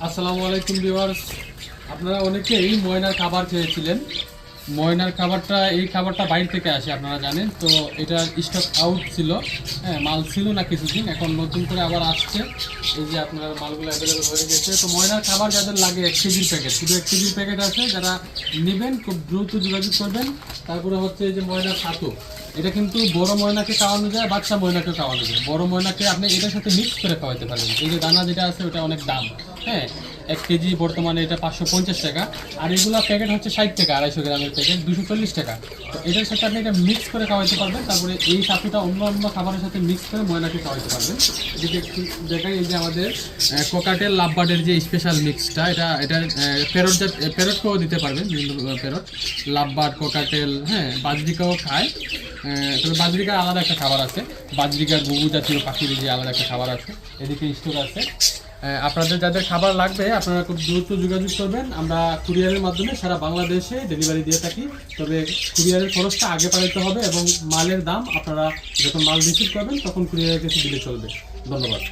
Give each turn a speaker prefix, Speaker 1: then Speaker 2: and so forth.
Speaker 1: আসসালামু আলাইকুম ভিউয়ার্স, আপনারা অনেকেই ময়নার খাবার খেয়েছিলেন। ময়নার খাবারটা এই খাবারটা বাইরে থেকে আসে, আপনারা জানেন। তো এটার স্টক আউট ছিল, হ্যাঁ, মাল ছিল না কিছুদিন, এখন নতুন করে আবার আসছে। এই যে আপনার মালগুলো অ্যাভেলেবেল হয়ে গেছে। তো ময়নার খাবার যাদের লাগে 1 কেজির প্যাকেট, শুধু 1 কেজির প্যাকেট আছে, যারা নেবেন খুব দ্রুত যোগাযোগ করবেন। তারপরে হচ্ছে এই যে ময়নার ছাতু, এটা কিন্তু বড় ময়নাকে খাওয়ানো যায়, বাচ্চা ময়নাকে খাওয়ানো যায়। বড় ময়নাকে আপনি এটার সাথে মিক্স করে খাওয়াতে পারবেন। এই যে দানা যেটা আছে ওটা অনেক দাম, হ্যাঁ, 1 কেজি বর্তমানে এটা 550 টাকা। আর এগুলো প্যাকেট হচ্ছে 60 টাকা, 250 গ্রামের প্যাকেট 240 টাকা। তো এটার সাথে আপনি এটা মিক্স করে খাওয়াতে পারবেন। তারপরে এই ছাতুটা অন্য অন্য খাবারের সাথে মিক্স করে ময়নাকে খাওয়াতে পারবেন। এদিকে একটু দেখাই, এই যে আমাদের কোকাটেল লাভবার্ডের যে স্পেশাল মিক্সটা, এটা প্যারটকেও দিতে পারবেন, বিভিন্ন প্যারট, লাভবার্ড, কোকাটেল, হ্যাঁ, বাজরিকাও খায়। তবে বাজরিকার আলাদা একটা খাবার আছে, বাজরিকার গুগু জাতীয় পাখির যে আলাদা একটা খাবার আছে, এদিকে স্টোর আছে। আপনাদের যাদের খাবার লাগবে আপনারা খুব দ্রুত যোগাযোগ করবেন। আমরা কুরিয়ারের মাধ্যমে সারা বাংলাদেশে ডেলিভারি দিয়ে থাকি। তবে কুরিয়ারের খরচটা আগে পাঠাতে হবে এবং মালের দাম আপনারা যখন মাল রিসিভ করবেন তখন কুরিয়ারের কাছে দিলে চলবে। ধন্যবাদ।